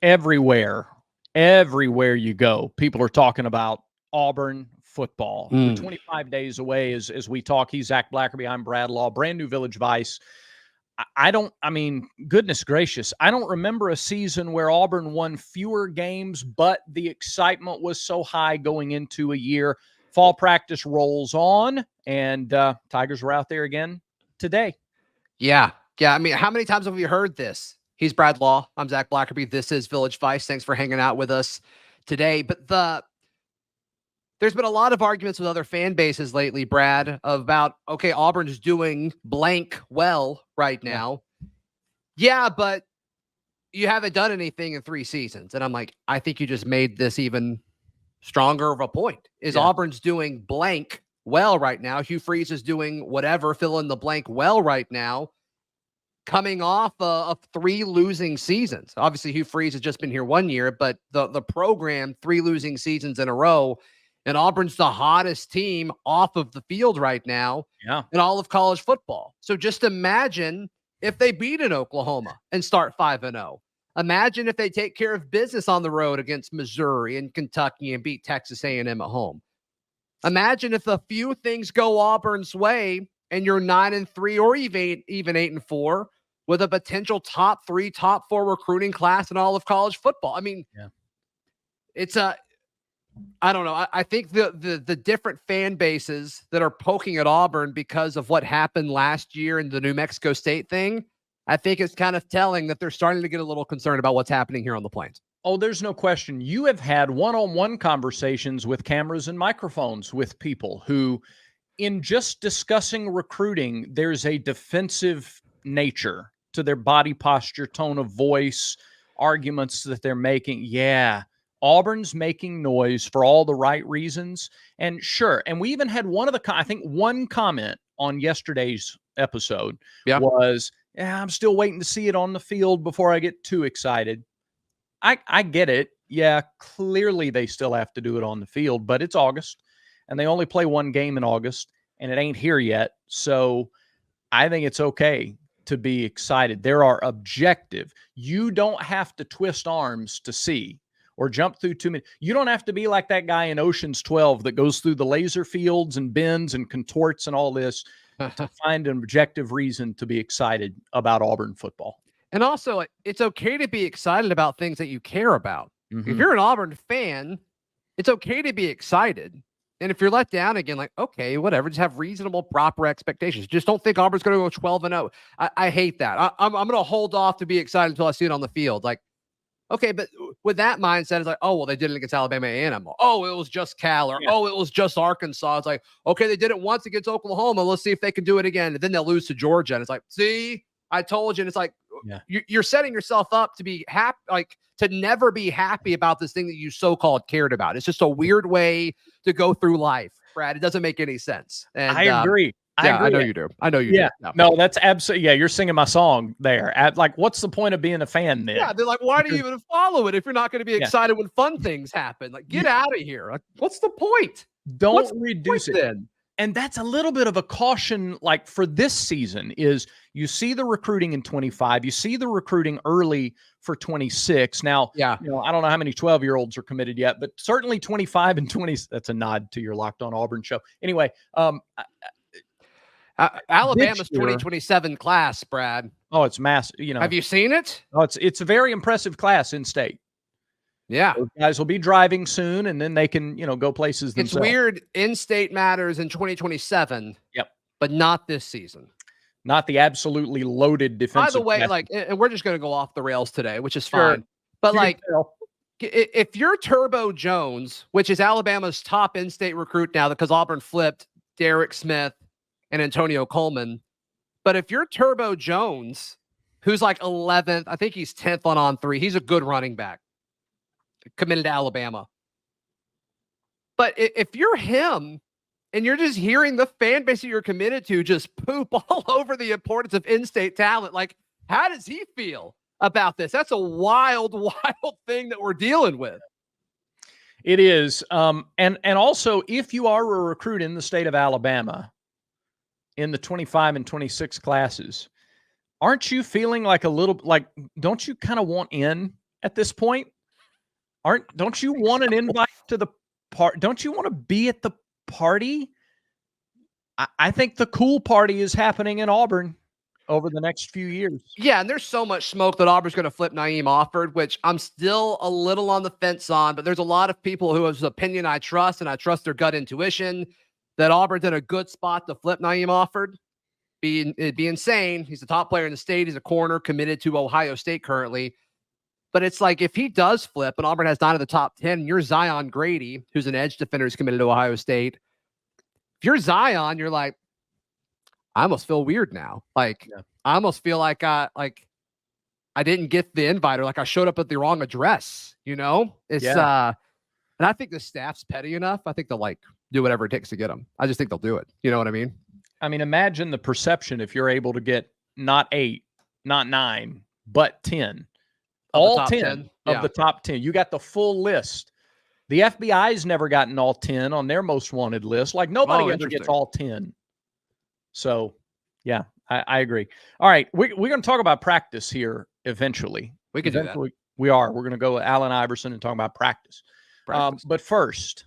Everywhere you go, people are talking about Auburn football. We're Mm. 25 days away as we talk. He's Zach Blackerby. I'm Brad Law, brand new Village Vice. I mean, goodness gracious, I don't remember a season where Auburn won fewer games, but the excitement was so high going into a year. Fall practice rolls on, and Tigers were out there again today. Yeah. I mean, how many times have we heard this? He's Brad Law. I'm Zach Blackerby. This is Village Vice. Thanks for hanging out with us today. But there's been a lot of arguments with other fan bases lately, Brad, about, okay, Auburn's doing blank well right now. Yeah, but you haven't done anything in 3 seasons. And I'm like, I think you just made this even stronger of a point. Auburn's doing blank well right now. Hugh Freeze is doing whatever, fill in the blank well right now, coming off of 3 losing seasons. Obviously, Hugh Freeze has just been here 1 year, but the program, 3 losing seasons in a row. And Auburn's the hottest team off of the field right now in all of college football. So just imagine if they beat an Oklahoma and start 5-0. Imagine if they take care of business on the road against Missouri and Kentucky and beat Texas A&M at home. Imagine if a few things go Auburn's way and you're 9-3 or even 8-4 with a potential top 3, top 4 recruiting class in all of college football. I mean, it's I don't know. I think the different fan bases that are poking at Auburn because of what happened last year in the New Mexico State thing, I think it's kind of telling that they're starting to get a little concerned about what's happening here on the Plains. Oh, there's no question. You have had one-on-one conversations with cameras and microphones with people who, in just discussing recruiting, there's a defensive nature to their body posture, tone of voice, arguments that they're making. Yeah, Auburn's making noise for all the right reasons. And sure, and we even had one comment on yesterday's episode was, I'm still waiting to see it on the field before I get too excited. I get it. Yeah, clearly they still have to do it on the field, but it's August, and they only play 1 game in August, and it ain't here yet. So I think it's okay to be excited. There are objective. You don't have to twist arms to see or jump through too many. You don't have to be like that guy in Ocean's 12 that goes through the laser fields and bends and contorts and all this to find an objective reason to be excited about Auburn football. And also, it's okay to be excited about things that you care about. If you're an Auburn fan, it's okay to be excited. And if you're let down again, like, okay, whatever, just have reasonable, proper expectations. Just don't think Auburn's going to go 12-0. I hate that. I'm going to hold off to be excited until I see it on the field. Like, okay, but with that mindset, it's like, oh, well, they did it against Alabama A&M. Oh, it was just Cal, or oh, it was just Arkansas. It's like, okay, they did it once against Oklahoma. Let's see if they can do it again. And then they'll lose to Georgia. And it's like, see, I told you. And it's like, you're setting yourself up to be happy, like to never be happy about this thing that you so-called cared about. It's just a weird way to go through life, Brad. It doesn't make any sense. And I agree. I know you do. I know you do. No, that's absolutely. Yeah, you're singing my song there. Like, what's the point of being a fan then? Yeah, they're like, why do you even follow it if you're not going to be excited when fun things happen? Like, get out of here. Like, what's the point? Don't reduce it. Then? And that's a little bit of a caution, like for this season, is you see the recruiting in 25, you see the recruiting early for 26. Now, I don't know how many 12-year-olds are committed yet, but certainly 25 and 20. That's a nod to your Locked On Auburn show. Anyway, Alabama's 2027 class, Brad. Oh, it's massive. Have you seen it? Oh, it's a very impressive class in state. Yeah. Those guys will be driving soon, and then they can, go places themselves. It's weird. In-state matters in 2027. Yep. But not this season. Not the absolutely loaded defensive. By the way, and we're just going to go off the rails today, which is fine. But if you're Turbo Jones, which is Alabama's top in-state recruit now because Auburn flipped Derek Smith and Antonio Coleman. But if you're Turbo Jones, who's like 11th, I think he's 10th on 3. He's a good running back. Committed to Alabama. But if you're him and you're just hearing the fan base that you're committed to just poop all over the importance of in-state talent, like, how does he feel about this? That's a wild, wild thing that we're dealing with. It is. And also, if you are a recruit in the state of Alabama in the 25 and 26 classes, aren't you feeling like a little, like, don't you kind of want in at this point? Don't you want an invite to the part? Don't you want to be at the party? I think the cool party is happening in Auburn over the next few years. Yeah, and there's so much smoke that Auburn's going to flip Naeem Offord, which I'm still a little on the fence on, but there's a lot of people whose opinion I trust, and I trust their gut intuition, that Auburn's in a good spot to flip Naeem Offord. It'd be insane. He's the top player in the state. He's a corner committed to Ohio State currently. But it's like, if he does flip and Auburn has 9 of the top 10, you're Zion Grady, who's an edge defender who's committed to Ohio State. If you're Zion, you're like, I almost feel weird now. Like, I almost feel like I didn't get the invite, or like I showed up at the wrong address, you know? It's and I think the staff's petty enough. I think they'll like do whatever it takes to get them. I just think they'll do it. You know what I mean? I mean, imagine the perception if you're able to get not 8, not 9, but 10. All 10 of the top 10. You got the full list. The FBI's never gotten all 10 on their most wanted list. Like, nobody ever gets all 10. So, yeah, I agree. All right, we're going to talk about practice here eventually. We can do that. We are. We're going to go with Allen Iverson and talk about practice. But first,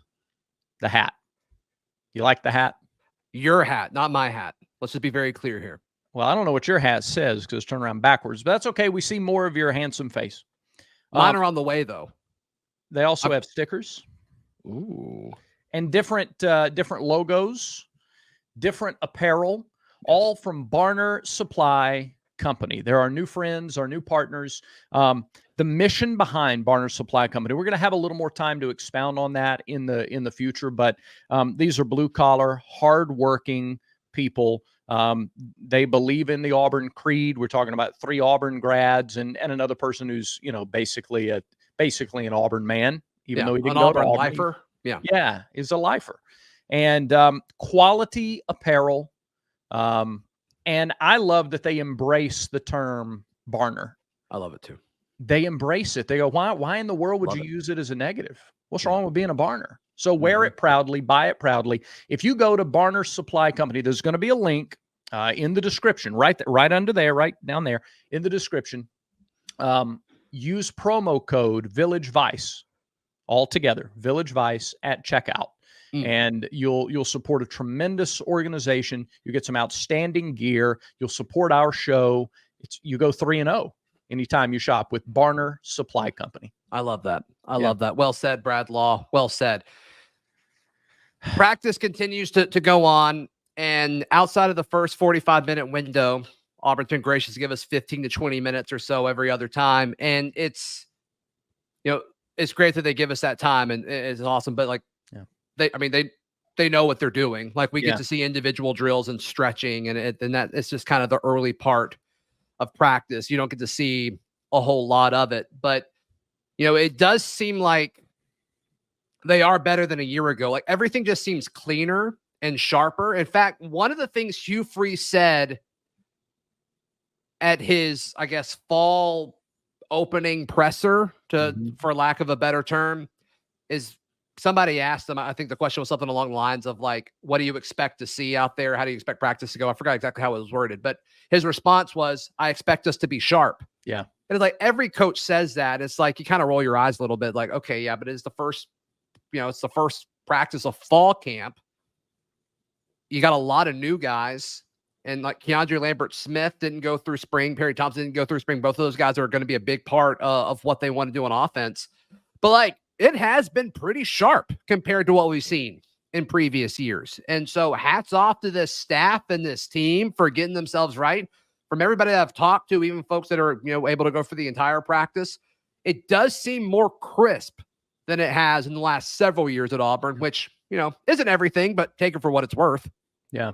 the hat. You like the hat? Your hat, not my hat. Let's just be very clear here. Well, I don't know what your hat says because it's turned around backwards, but that's okay. We see more of your handsome face. Mine are on the way, though. They also have stickers. Ooh. And different logos, different apparel, all from Barner Supply Company. They're our new friends, our new partners. The mission behind Barner Supply Company, we're going to have a little more time to expound on that in the future, but these are blue-collar, hard-working people. They believe in the Auburn creed. We're talking about 3 Auburn grads and another person who's, basically an Auburn man, even though he didn't go to Auburn. Lifer. Yeah, is a lifer. And quality apparel. And I love that they embrace the term Barner. I love it too. They embrace it. They go, why in the world would you use it as a negative? What's wrong with being a Barner? So wear it proudly, buy it proudly. If you go to Barner Supply Company, there's going to be a link in the description, right under there, right down there in the description. Use promo code Village Vice, all together, Village Vice at checkout. And you'll support a tremendous organization. You get some outstanding gear. You'll support our show. You go 3-0 anytime you shop with Barner Supply Company. I love that. I love that. Well said, Brad Law. Well said. Practice continues to go on, and outside of the first 45-minute window, Auburn's been gracious to give us 15 to 20 minutes or so every other time, and it's great that they give us that time, and it's awesome. But they know what they're doing. Like, we get to see individual drills and stretching, and that it's just kind of the early part of practice. You don't get to see a whole lot of it, but it does seem like they are better than a year ago. Like, everything just seems cleaner and sharper. In fact, one of the things Hugh Freeze said at his, I guess, fall opening presser, for lack of a better term, is somebody asked him, I think the question was something along the lines of like, what do you expect to see out there? How do you expect practice to go? I forgot exactly how it was worded, but his response was, I expect us to be sharp. Yeah. And it's like, every coach says that. It's like, you kind of roll your eyes a little bit like, okay, yeah, but it's the first practice of fall camp. You got a lot of new guys, and like Keandre Lambert-Smith didn't go through spring. Perry Thompson didn't go through spring. Both of those guys are going to be a big part of what they want to do on offense. But like, it has been pretty sharp compared to what we've seen in previous years. And so hats off to this staff and this team for getting themselves right. From everybody that I've talked to, even folks that are, able to go for the entire practice, it does seem more crisp than it has in the last several years at Auburn, which, isn't everything, but take it for what it's worth. Yeah.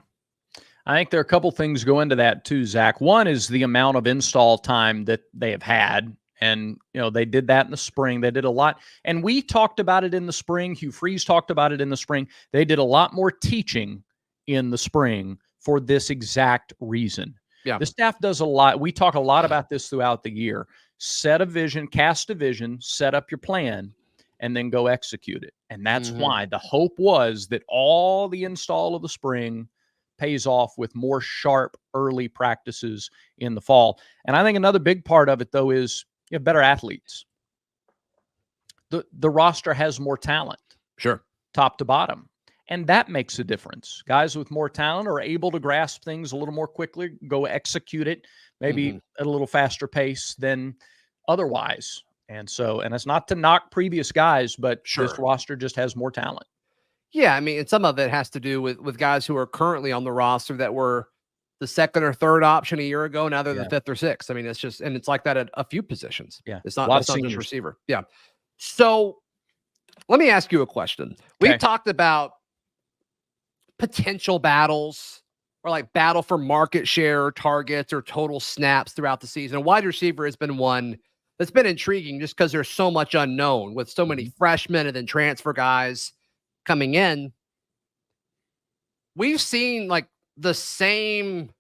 I think there are a couple things go into that too, Zach. One is the amount of install time that they have had. And, they did that in the spring. They did a lot. And we talked about it in the spring. Hugh Freeze talked about it in the spring. They did a lot more teaching in the spring for this exact reason. Yeah. The staff does a lot. We talk a lot about this throughout the year. Set a vision, cast a vision, set up your plan, and then go execute it. And that's why the hope was that all the install of the spring pays off with more sharp early practices in the fall. And I think another big part of it, though, is you have better athletes. the roster has more talent. Sure. Top to bottom. And that makes a difference. Guys with more talent are able to grasp things a little more quickly, go execute it, maybe at a little faster pace than otherwise. And it's not to knock previous guys, but this roster just has more talent. Yeah, I mean, and some of it has to do with guys who are currently on the roster that were the second or third option a year ago. Now they're the fifth or sixth. I mean, it's just, and it's like that at a few positions. Yeah. It's not just receiver. Yeah. So let me ask you a question. We've talked about potential battles or like battle for market share targets or total snaps throughout the season. A wide receiver has been one that's been intriguing just because there's so much unknown with so many freshmen and then transfer guys coming in. We've seen like the same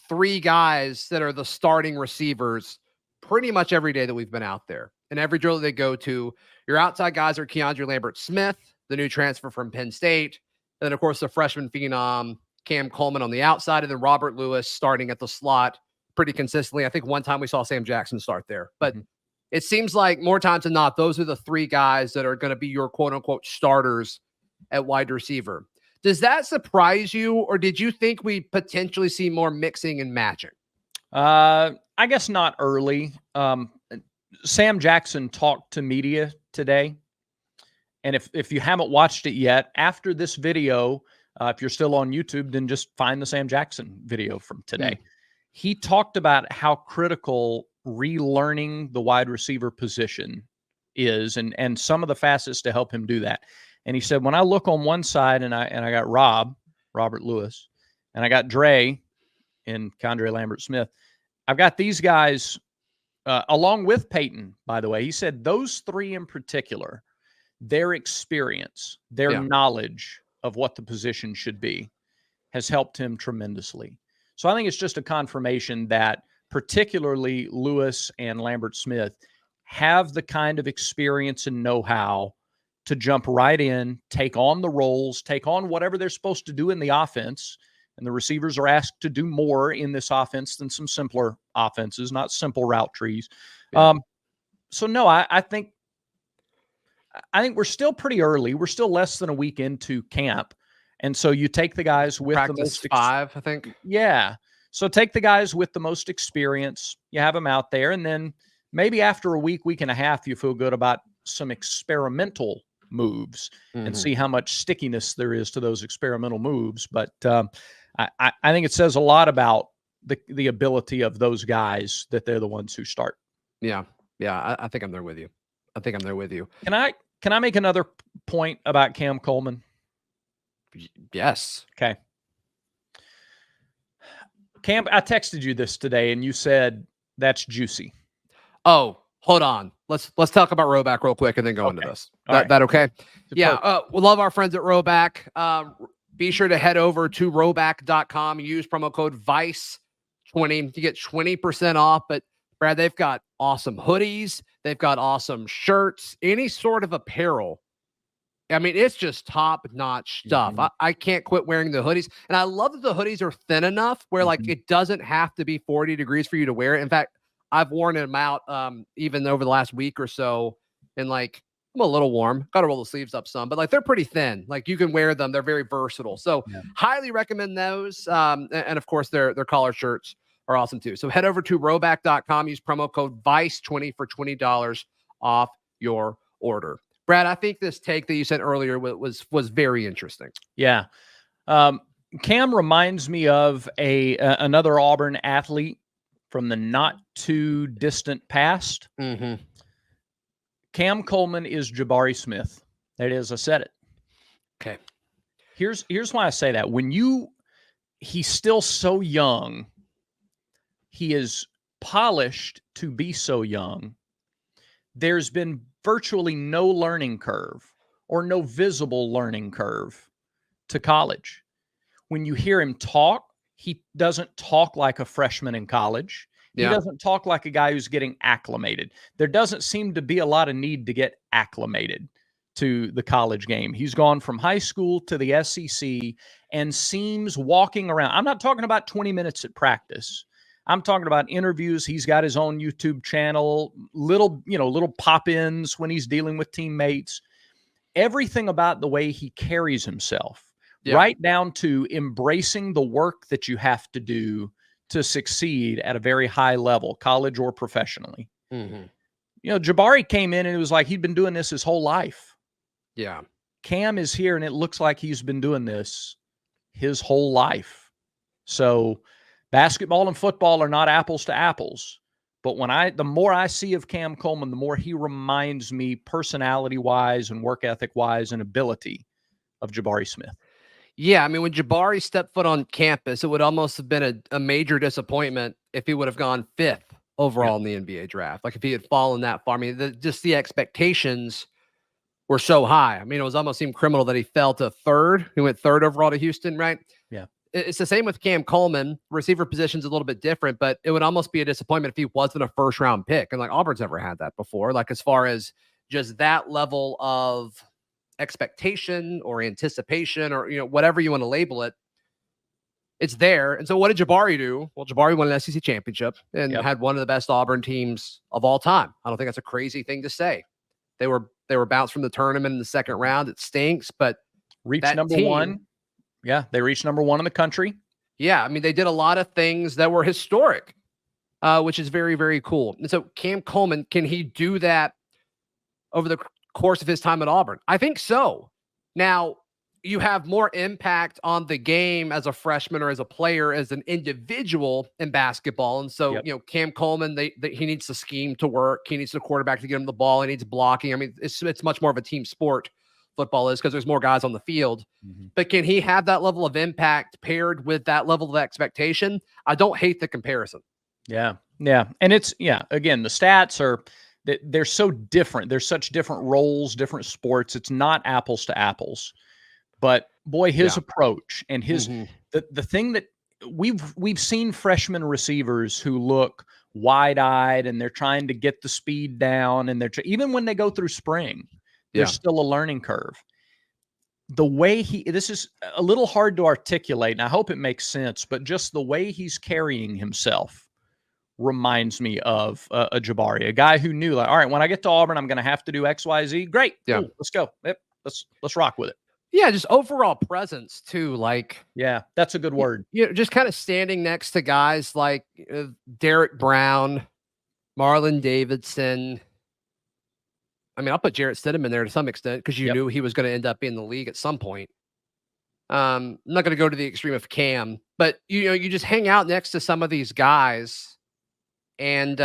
three guys that are the starting receivers pretty much every day that we've been out there. And every drill that they go to, your outside guys are Keandre Lambert-Smith, the new transfer from Penn State. And then, of course, the freshman phenom, Cam Coleman on the outside, and then Robert Lewis starting at the slot pretty consistently. I think one time we saw Sam Jackson start there. But it seems like more times than not, those are the three guys that are going to be your quote-unquote starters at wide receiver. Does that surprise you, or did you think we potentially see more mixing and matching? I guess not early. Sam Jackson talked to media today. And if you haven't watched it yet, after this video, if you're still on YouTube, then just find the Sam Jackson video from today. He talked about how critical relearning the wide receiver position is and some of the facets to help him do that. And he said, when I look on one side and I got Robert Lewis, and I got Dre and Keandre Lambert-Smith, I've got these guys along with Peyton, by the way. He said those three in particular, their experience, their knowledge of what the position should be has helped him tremendously. So I think it's just a confirmation that particularly Lewis and Lambert-Smith have the kind of experience and know-how to jump right in, take on the roles, take on whatever they're supposed to do in the offense. And the receivers are asked to do more in this offense than some simpler offenses, not simple route trees. So no, I think we're still pretty early. We're still less than a week into camp. And so you take the guys with the most five, I think. Yeah. So take the guys with the most experience. You have them out there. And then maybe after a week and a half, you feel good about some experimental moves and see how much stickiness there is to those experimental moves. But I think it says a lot about the ability of those guys that they're the ones who start. Yeah. Yeah. I think I'm there with you. Can I make another point about Cam Coleman? Yes. Okay. Cam, I texted you this today and you said that's juicy. Oh, hold on. Let's talk about Roback real quick and then go into this. That okay? Yeah. We love our friends at Roback. Be sure to head over to roback.com. Use promo code VICE20 to get 20% off. But Brad, they've got awesome hoodies. They've got awesome shirts, any sort of apparel. I mean, it's just top-notch stuff. I can't quit wearing the hoodies. And I love that the hoodies are thin enough where like it doesn't have to be 40 degrees for you to wear it. In fact, I've worn them out even over the last week or so. And like, I'm a little warm. Got to roll the sleeves up some, but like they're pretty thin. Like you can wear them. They're very versatile. So highly recommend those. And of course, their collar shirts are awesome too. So head over to roback.com. Use promo code VICE20 for $20 off your order. Brad, I think this take that you said earlier was very interesting. Yeah. Cam reminds me of another Auburn athlete from the not too distant past. Cam Coleman is Jabari Smith. There it is. I said it. Okay. Here's why I say that. He's still so young. He is polished to be so young. There's been virtually no learning curve or no visible learning curve to college. When you hear him talk, he doesn't talk like a freshman in college. He doesn't talk like a guy who's getting acclimated. There doesn't seem to be a lot of need to get acclimated to the college game. He's gone from high school to the SEC and seems walking around. I'm not talking about 20 minutes at practice. I'm talking about interviews. He's got his own YouTube channel, little pop-ins when he's dealing with teammates. Everything about the way he carries himself, right down to embracing the work that you have to do to succeed at a very high level, college or professionally. Jabari came in and it was like he'd been doing this his whole life. Yeah. Cam is here and it looks like he's been doing this his whole life. So basketball and football are not apples to apples. But the more I see of Cam Coleman, the more he reminds me personality-wise and work ethic-wise and ability of Jabari Smith. Yeah, I mean, when Jabari stepped foot on campus, it would almost have been a major disappointment if he would have gone 5th overall in the NBA draft. Like if he had fallen that far. I mean, just the expectations were so high. I mean, it was almost seemed criminal that he fell to 3rd. He went 3rd overall to Houston, right? Yeah. It's the same with Cam Coleman. Receiver position's a little bit different, but it would almost be a disappointment if he wasn't a 1st-round pick. And like Auburn's never had that before. Like as far as just that level of expectation or anticipation or whatever you want to label it, it's there. And so what did Jabari do? Well, Jabari won an SEC championship and had one of the best Auburn teams of all time. I don't think that's a crazy thing to say. They were bounced from the tournament in the 2nd round. It stinks, but reached number 1. Yeah, they reached number 1 in the country. Yeah, I mean, they did a lot of things that were historic, which is very, very cool. And so Cam Coleman, can he do that over the course of his time at Auburn? I think so. Now, you have more impact on the game as a freshman or as a player, as an individual in basketball. And so, Cam Coleman, he needs the scheme to work. He needs the quarterback to get him the ball. He needs blocking. I mean, it's much more of a team sport, football is, because there's more guys on the field. But can he have that level of impact paired with that level of expectation? I don't hate the comparison. Yeah. Yeah. And again, the stats they're so different. There's such different roles, different sports. It's not apples to apples. But boy, his approach and his the thing that we've seen freshman receivers who look wide-eyed and they're trying to get the speed down, and even when they go through spring, there's still a learning curve. The way this is a little hard to articulate, and I hope it makes sense, but just the way he's carrying himself reminds me of a Jabari, a guy who knew, like, all right, when I get to Auburn, I'm going to have to do X, Y, Z. Great. Cool, let's go. Yep. Let's rock with it. Yeah, just overall presence too. Like, yeah, that's a good word. Just kind of standing next to guys like Derek Brown, Marlon Davidson. I mean, I'll put Jarrett Stidham in there to some extent because you knew he was going to end up in the league at some point. I'm not going to go to the extreme of Cam, but you just hang out next to some of these guys, and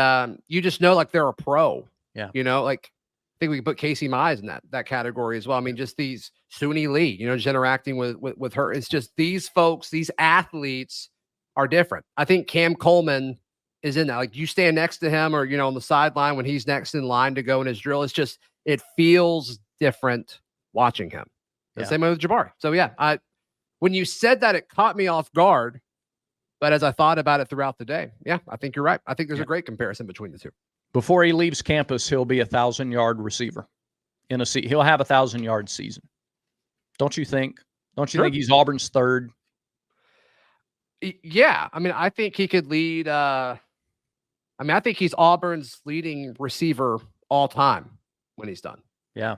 you just know like they're a pro. Yeah, like. I think we can put Casey Mize in that category as well. I mean, just these Suni Lee, just interacting with her. It's just these folks, these athletes are different. I think Cam Coleman is in that. Like you stand next to him or, on the sideline when he's next in line to go in his drill. It's just, it feels different watching him. The same way with Jabari. So when you said that, it caught me off guard. But as I thought about it throughout the day, I think you're right. I think there's a great comparison between the two. Before he leaves campus, he'll be 1,000-yard receiver in a season. He'll have 1,000-yard season. Don't you think? Don't you think he's Auburn's 3rd? Yeah. I mean, I think he could lead. I think he's Auburn's leading receiver all time when he's done. Yeah.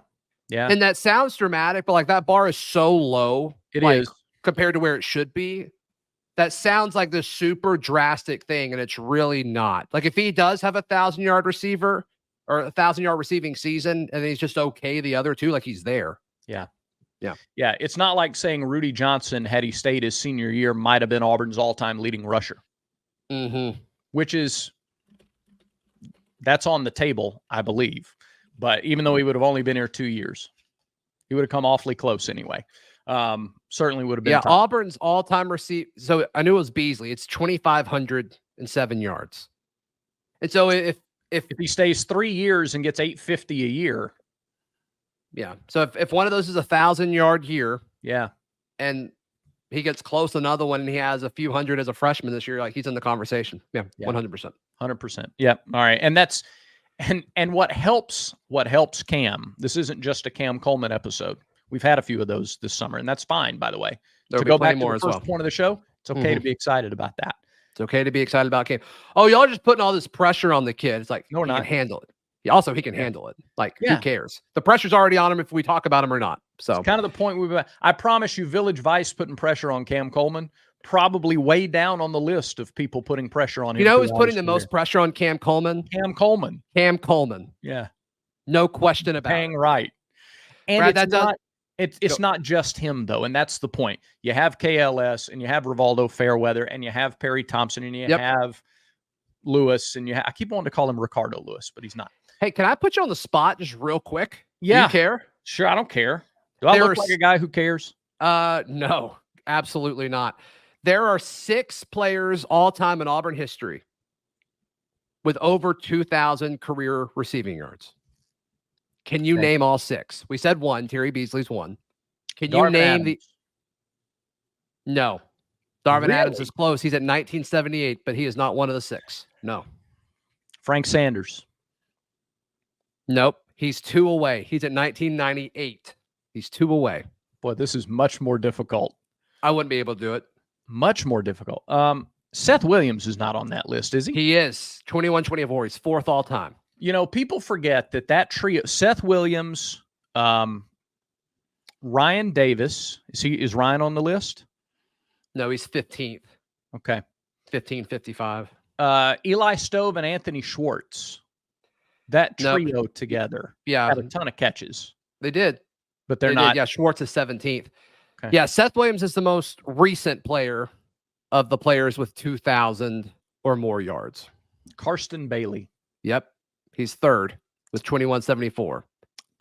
Yeah. And that sounds dramatic, but like that bar is so low. It is compared to where it should be. That sounds like the super drastic thing, and it's really not. Like if he does have 1,000-yard receiver or 1,000-yard receiving season, and he's just okay the other two, like he's there. Yeah. It's not like saying Rudy Johnson, had he stayed his senior year, might have been Auburn's all-time leading rusher. Which that's on the table, I believe. But even though he would have only been here 2 years, he would have come awfully close anyway. Certainly would have been. Auburn's all-time receive. So I knew it was Beasley. It's 2,507 yards. And so if he stays 3 years and gets 850 a year. Yeah. So if one of those is 1,000-yard year. Yeah. And he gets close to another one and he has a few hundred as a freshman this year, like he's in the conversation. Yeah. 100%. 100%. Yeah. All right. And that's, and what helps Cam, this isn't just a Cam Coleman episode. We've had a few of those this summer, and that's fine, by the way. There'll to go back to more the as first well. point of the show, it's okay to be excited about that. It's okay to be excited about Cam. Oh, y'all are just putting all this pressure on the kid. It's like, No, we're he can not. handle it. Also, he can handle it. Like, Yeah. who cares? The pressure's already on him if we talk about him or not. So it's kind of the point I promise you, Village Vice putting pressure on Cam Coleman, probably way down on the list of people putting pressure on him. You know who's putting the most pressure on Cam Coleman? Cam Coleman. Cam Coleman. Yeah. No question about Dang it. right. And Brad, it's not just him, though, and that's the point. You have KLS, and you have Rivaldo Fairweather, and you have Perry Thompson, and you have Lewis, and I keep wanting to call him Ricardo Lewis, but he's not. Hey, can I put you on the spot just real quick? Yeah. Do you care? Sure, I don't care. Do I look like a guy who cares? No, absolutely not. There are 6 players all time in Auburn history with over 2,000 career receiving yards. Can you name all 6? We said 1. Terry Beasley's 1. Can you name the? No. Darvin Adams is close. He's at 1978, but he is not one of the 6. No. Frank Sanders. Nope. He's 2 away. He's at 1998. He's 2 away. Boy, this is much more difficult. I wouldn't be able to do it. Much more difficult. Seth Williams is not on that list, is he? He is. 21-24. He's 4th all time. You know, people forget that trio, Seth Williams, Ryan Davis, is Ryan on the list? No, he's 15th. Okay. 15-55. Eli Stove and Anthony Schwartz. That trio together had a ton of catches. They did. But they're not. Yeah, Schwartz is 17th. Okay. Yeah, Seth Williams is the most recent player of the players with 2,000 or more yards. Karsten Bailey. Yep. He's 3rd with 21-74.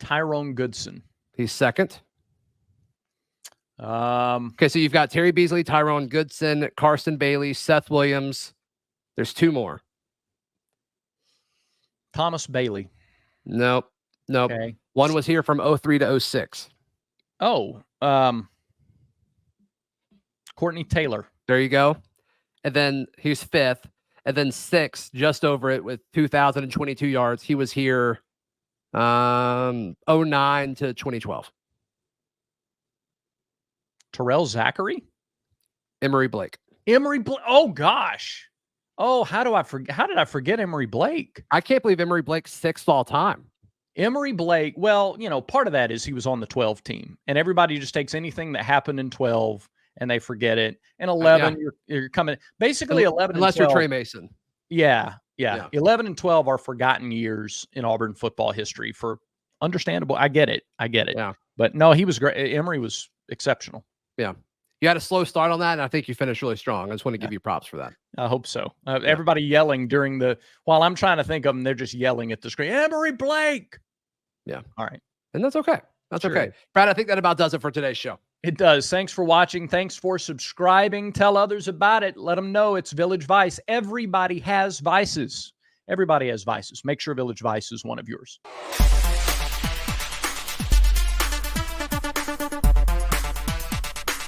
Tyrone Goodson. He's 2nd. Okay, so you've got Terry Beasley, Tyrone Goodson, Karsten Bailey, Seth Williams. There's 2 more. Thomas Bailey. Nope. Okay. One was here from 03 to 06. Oh, Courtney Taylor. There you go. And then he's 5th. And then 6th, just over it with 2,022 yards. He was here 09 to 2012. Terrell Zachary? Emory Blake. Oh, gosh. Oh, how did I forget Emory Blake? I can't believe Emory Blake's 6th all time. Emory Blake, well, you know, part of that is he was on the 12 team, and everybody just takes anything that happened in 12 and they forget it. And 11, you're coming, basically 11 unless and 12, you're Trey Mason. Yeah. 11 and 12 are forgotten years in Auburn football history for understandable. I get it. Yeah. But no, he was great. Emory was exceptional. Yeah. You had a slow start on that, and I think you finished really strong. I just want to give you props for that. I hope so. Everybody yelling while I'm trying to think of them, they're just yelling at the screen. Emory Blake. Yeah. All right. And that's okay. That's okay. Brad, I think that about does it for today's show. It does. Thanks for watching. Thanks for subscribing. Tell others about it. Let them know it's Village Vice. Everybody has vices. Make sure Village Vice is one of yours.